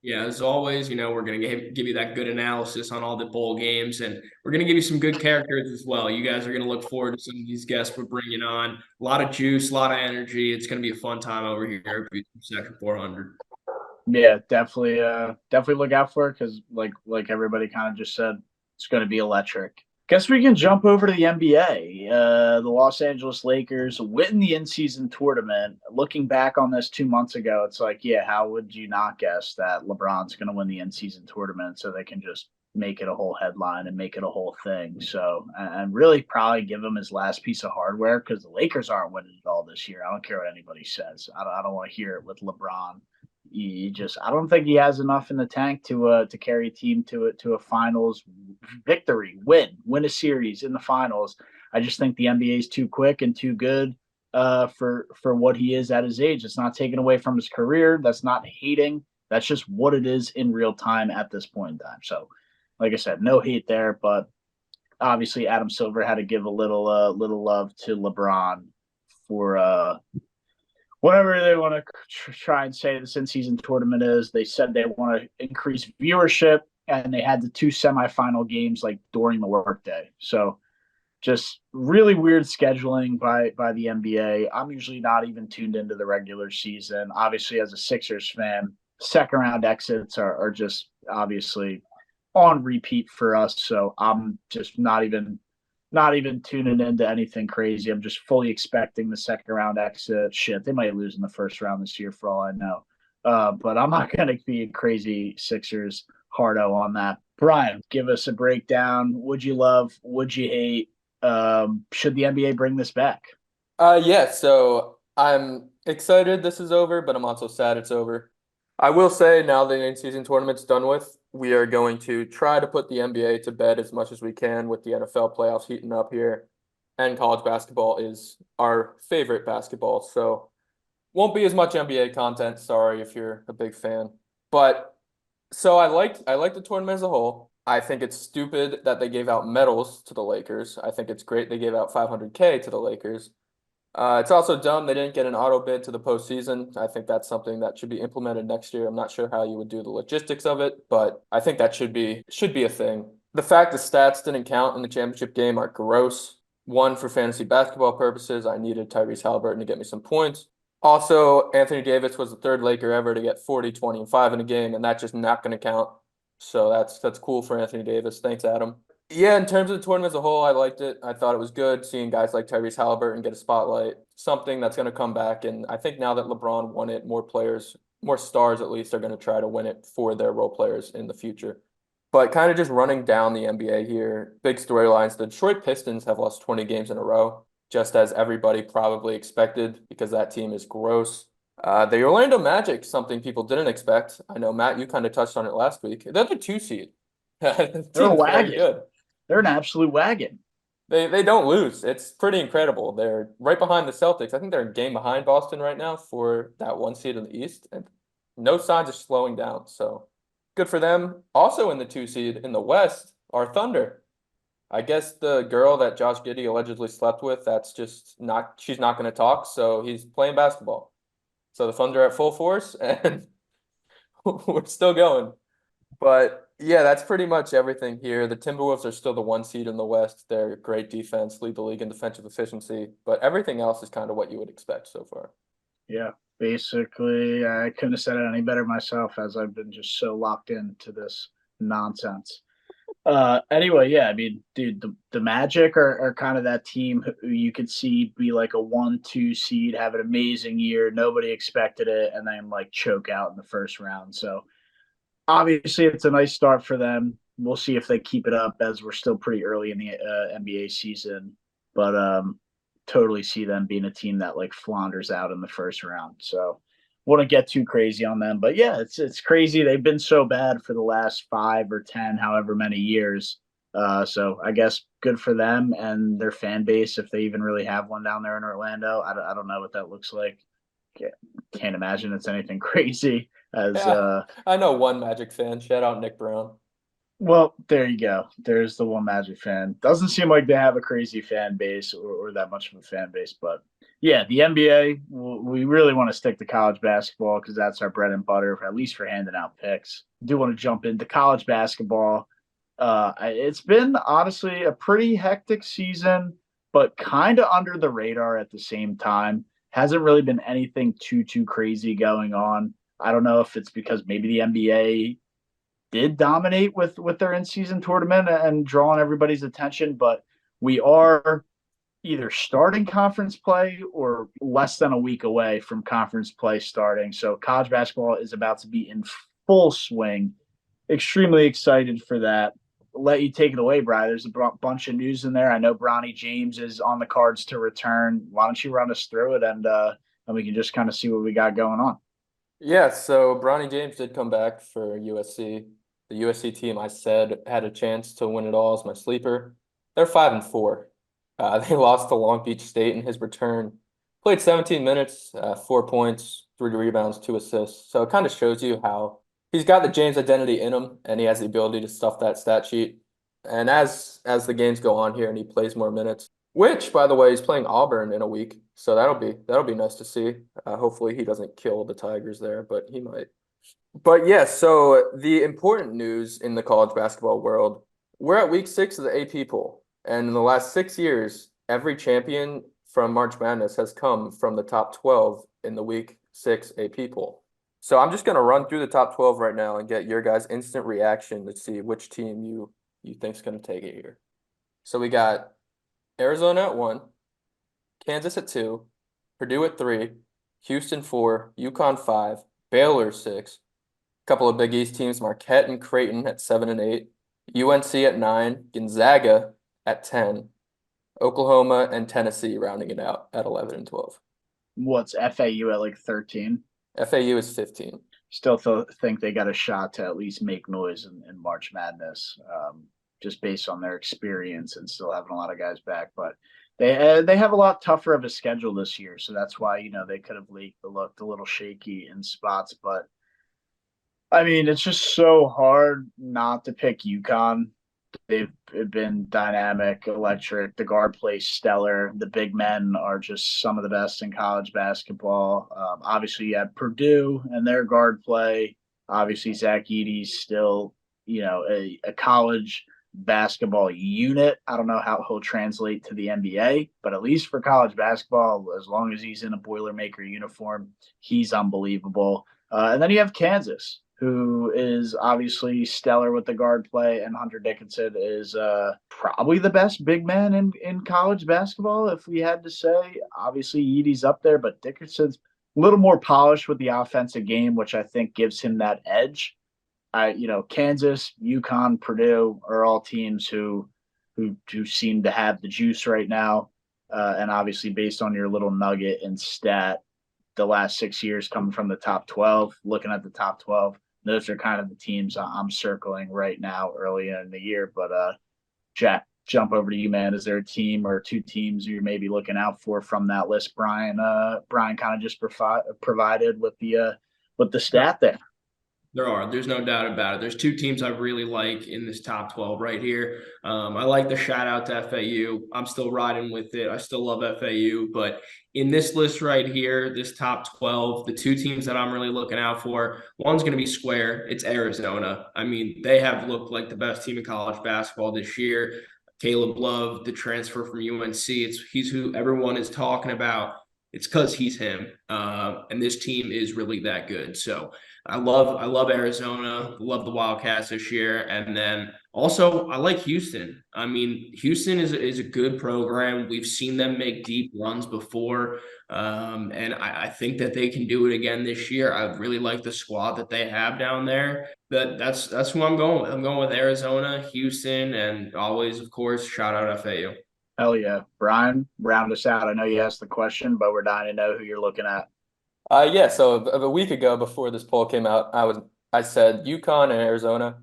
Yeah, as always, we're going to give you that good analysis on all the bowl games, and we're going to give you some good characters as well. You guys are going to look forward to some of these guests we're bringing on. A lot of juice, a lot of energy. It's going to be a fun time over here at Section 400. Yeah, definitely look out for it because like everybody kind of just said, it's going to be electric. Guess we can jump over to the NBA. The Los Angeles Lakers win the in-season tournament. Looking back on this 2 months ago, it's like, yeah, how would you not guess that LeBron's going to win the in-season tournament so they can just make it a whole headline and make it a whole thing? So, and really probably give him his last piece of hardware because the Lakers aren't winning it all this year. I don't care what anybody says. I don't want to hear it with LeBron. I don't think he has enough in the tank to carry a team to a finals victory, win a series in the finals. I just think the NBA is too quick and too good for what he is at his age. It's not taken away from his career. That's not hating. That's just what it is in real time at this point in time. So, like I said, no hate there, but obviously Adam Silver had to give a little love to LeBron for whatever they want to try and say this in-season tournament is. They said they want to increase viewership, and they had the two semifinal games like during the workday. So just really weird scheduling by the NBA. I'm usually not even tuned into the regular season. Obviously, as a Sixers fan, second round exits are just obviously on repeat for us. So I'm just not even tuning into anything crazy. I'm just fully expecting the second round exit. Shit, they might lose in the first round this year for all I know. But I'm not going to be a crazy Sixers hardo on that. Brian, give us a breakdown. Would you love? Would you hate? Should the NBA bring this back? Yeah, so I'm excited this is over, but I'm also sad it's over. I will say now the in-season tournament's done with, we are going to try to put the NBA to bed as much as we can with the NFL playoffs heating up here. And college basketball is our favorite basketball, so won't be as much NBA content. Sorry if you're a big fan. But so I like the tournament as a whole. I think it's stupid that they gave out medals to the Lakers. I think it's great they gave out 500K to the Lakers. It's also dumb they didn't get an auto bid to the postseason. I think that's something that should be implemented next year. I'm not sure how you would do the logistics of it, but I think that should be a thing. The fact the stats didn't count in the championship game are gross. One, for fantasy basketball purposes, I needed Tyrese Halliburton to get me some points. Also, Anthony Davis was the third Laker ever to get 40, 20, and 5 in a game, and that's just not going to count. So that's cool for Anthony Davis. Thanks, Adam. Yeah, in terms of the tournament as a whole, I liked it. I thought it was good seeing guys like Tyrese Halliburton get a spotlight, something that's going to come back. And I think now that LeBron won it, more players, more stars at least, are going to try to win it for their role players in the future. But kind of just running down the NBA here, big storylines. The Detroit Pistons have lost 20 games in a row, just as everybody probably expected because that team is gross. The Orlando Magic, something people didn't expect. I know, Matt, you kind of touched on it last week. They're the 2 seed. The They're a team's very wagon. good. They're an absolute wagon. They don't lose. It's pretty incredible. They're right behind the Celtics. I think they're a game behind Boston right now for that 1 seed in the East, and no signs of slowing down. So good for them. Also in the 2 seed in the West are Thunder. I guess the girl that Josh Giddey allegedly slept with, she's not going to talk, so he's playing basketball. So the Thunder are at full force, and we're still going. But yeah, that's pretty much everything here. The Timberwolves are still the 1 seed in the West. They're great defense, lead the league in defensive efficiency, but everything else is kind of what you would expect so far. Yeah, basically, I couldn't have said it any better myself as I've been just so locked into this nonsense. Anyway, yeah, I mean, dude, the Magic are kind of that team who you could see be like a 1-2 seed, have an amazing year. Nobody expected it, and then like choke out in the first round. So obviously, it's a nice start for them. We'll see if they keep it up as we're still pretty early in the NBA season. But totally see them being a team that like flounders out in the first round. So wouldn't get too crazy on them. But yeah, it's crazy. They've been so bad for the last 5 or 10, however many years. So I guess good for them and their fan base if they even really have one down there in Orlando. I don't know what that looks like. Can't imagine it's anything crazy as Yeah, I know one Magic fan. Shout out Nick Brown. Well, there you go. There's the one Magic fan. Doesn't seem like they have a crazy fan base or that much of a fan base, but yeah, the NBA. We really want to stick to college basketball because that's our bread and butter, at least for handing out picks. Do want to jump into college basketball. It's been honestly a pretty hectic season, but kind of under the radar at the same time. Hasn't really been anything too crazy going on. I don't know if it's because maybe the NBA did dominate with their in season tournament and drawing everybody's attention, but we are either starting conference play or less than a week away from conference play starting. So college basketball is about to be in full swing. Extremely excited for that. Let you take it away, Brian. There's a bunch of news in there. I know Bronny James is on the cards to return. Why don't you run us through it and we can just kind of see what we got going on. Yeah, so Bronny James did come back for USC. The USC team I said had a chance to win it all as my sleeper. They're 5-4. They lost to Long Beach State in his return. Played 17 minutes, 4 points, 3 rebounds, 2 assists. So it kind of shows you how he's got the James identity in him, and he has the ability to stuff that stat sheet. And as the games go on here and he plays more minutes, which, by the way, he's playing Auburn in a week, so that'll be nice to see. Hopefully he doesn't kill the Tigers there, but he might. But yeah, so the important news in the college basketball world, we're at week 6 of the AP poll. And in the last 6 years, every champion from March Madness has come from the top 12 in the week 6 AP poll. So I'm just going to run through the top 12 right now and get your guys' instant reaction to see which team you think is going to take it here. So we got Arizona at 1, Kansas at 2, Purdue at 3, Houston 4, UConn 5, Baylor 6, couple of Big East teams, Marquette and Creighton at 7 and 8, UNC at 9, Gonzaga at 10, Oklahoma and Tennessee rounding it out at 11 and 12. What's FAU at like 13? FAU is 15. Still think they got a shot to at least make noise in March Madness, just based on their experience and still having a lot of guys back. But they have a lot tougher of a schedule this year, so that's why they could have looked a little shaky in spots. But I mean, it's just so hard not to pick UConn. They've been dynamic, electric. The guard plays stellar. The big men are just some of the best in college basketball. Obviously, you have Purdue and their guard play. Obviously, Zach Edey's still, a college basketball unit. I don't know how he'll translate to the NBA, but at least for college basketball, as long as he's in a Boilermaker uniform, he's unbelievable. And then you have Kansas, who is obviously stellar with the guard play, and Hunter Dickinson is probably the best big man in college basketball, if we had to say. Obviously, Edey's up there, but Dickinson's a little more polished with the offensive game, which I think gives him that edge. Kansas, UConn, Purdue are all teams who seem to have the juice right now. And obviously, based on your little nugget and stat, the last 6 years coming from the top 12, looking at the top 12, those are kind of the teams I'm circling right now early in the year. But Jack, jump over to you, man. Is there a team or two teams you're maybe looking out for from that list Brian kind of just provided with the stat there? There's no doubt about it. There's 2 teams I really like in this top 12 right here. I like the shout out to FAU. I'm still riding with it. I still love FAU, but in this list right here, this top 12, the 2 teams that I'm really looking out for, one's going to be square. It's Arizona. I mean, they have looked like the best team in college basketball this year. Caleb Love, the transfer from UNC, he's who everyone is talking about. It's because he's him. And this team is really that good. So I love Arizona, love the Wildcats this year, and then also I like Houston. I mean, Houston is a good program. We've seen them make deep runs before, and I think that they can do it again this year. I really like the squad that they have down there. That's who I'm going with. I'm going with Arizona, Houston, and always, of course, shout out FAU. Hell yeah. Brian, round us out. I know you asked the question, but we're dying to know who you're looking at. Yeah, so a week ago before this poll came out, I said UConn and Arizona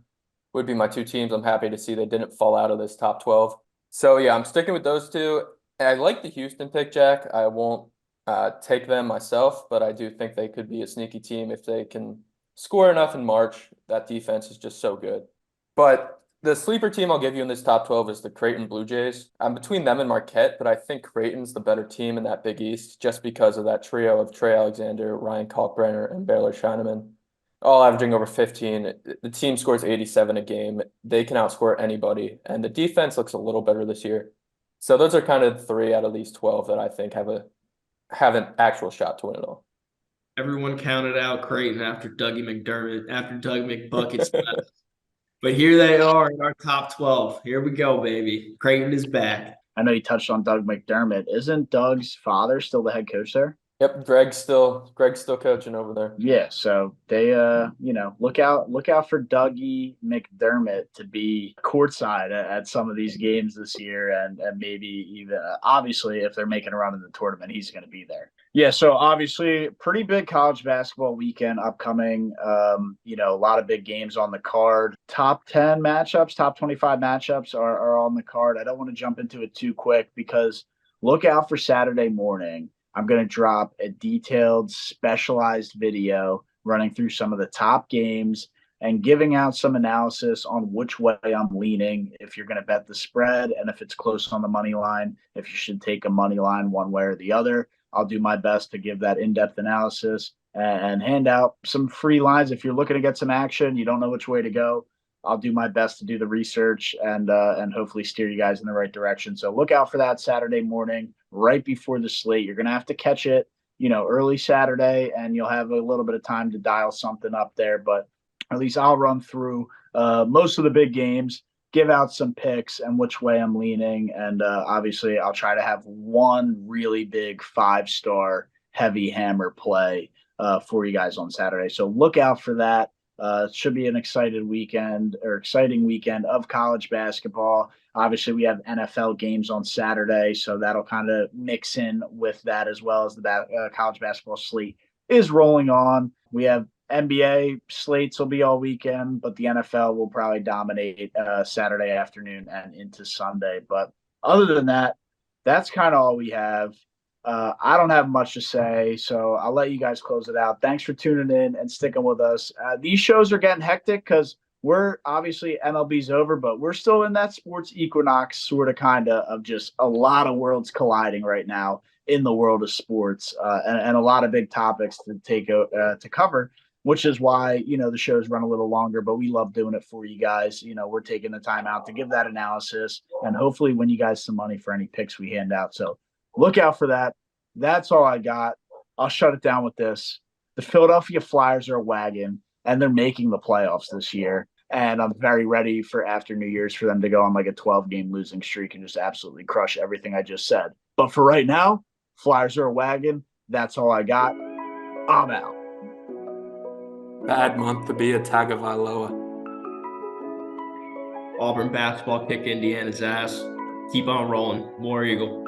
would be my 2 teams. I'm happy to see they didn't fall out of this top 12. So yeah, I'm sticking with those 2. And I like the Houston pick, Jack. I won't take them myself, but I do think they could be a sneaky team if they can score enough in March. That defense is just so good. But The sleeper team I'll give you in this top 12 is the Creighton Blue Jays. I'm between them and Marquette, but I think Creighton's the better team in that Big East just because of that trio of Trey Alexander, Ryan Kalkbrenner, and Baylor Scheinaman, all averaging over 15. The team scores 87 a game. They can outscore anybody, and the defense looks a little better this year. So those are kind of 3 out of these 12 that I think have an actual shot to win it all. Everyone counted out Creighton after Dougie McDermott, after Doug McBuckets left. But here they are in our top 12. Here we go, baby. Creighton is back. I know you touched on Doug McDermott. Isn't Doug's father still the head coach there? Yep, Greg's still coaching over there. Yeah, so they look out for Dougie McDermott to be courtside at some of these games this year, and maybe even obviously if they're making a run in the tournament, he's going to be there. Yeah, so obviously pretty big college basketball weekend upcoming. A lot of big games on the card. Top 10 matchups, top 25 matchups are on the card. I don't want to jump into it too quick because look out for Saturday morning. I'm going to drop a detailed, specialized video running through some of the top games and giving out some analysis on which way I'm leaning, if you're going to bet the spread, and if it's close on the money line, if you should take a money line one way or the other. I'll do my best to give that in-depth analysis and hand out some free lines. If you're looking to get some action, you don't know which way to go, I'll do my best to do the research and hopefully steer you guys in the right direction. So look out for that Saturday morning, right before the slate. You're going to have to catch it, early Saturday, and you'll have a little bit of time to dial something up there. But at least I'll run through most of the big games, give out some picks and which way I'm leaning. And obviously I'll try to have one really big 5-star heavy hammer play for you guys on Saturday. So look out for that. It should be an exciting weekend of college basketball. Obviously, we have NFL games on Saturday, so that'll kind of mix in with that as well as the college basketball slate is rolling on. We have NBA slates will be all weekend, but the NFL will probably dominate Saturday afternoon and into Sunday. But other than that, that's kind of all we have. I don't have much to say, so I'll let you guys close it out. Thanks for tuning in and sticking with us. These shows are getting hectic because we're obviously MLB's over, but we're still in that sports equinox sort of just a lot of worlds colliding right now in the world of sports and a lot of big topics to cover, which is why, the shows run a little longer, but we love doing it for you guys. We're taking the time out to give that analysis and hopefully win you guys some money for any picks we hand out. So look out for that. That's all I got. I'll shut it down with this. The Philadelphia Flyers are a wagon, and they're making the playoffs this year. And I'm very ready for after New Year's for them to go on like a 12-game losing streak and just absolutely crush everything I just said. But for right now, Flyers are a wagon. That's all I got. I'm out. Bad month to be a Tagovailoa. Auburn basketball kick Indiana's ass. Keep on rolling. More Eagle.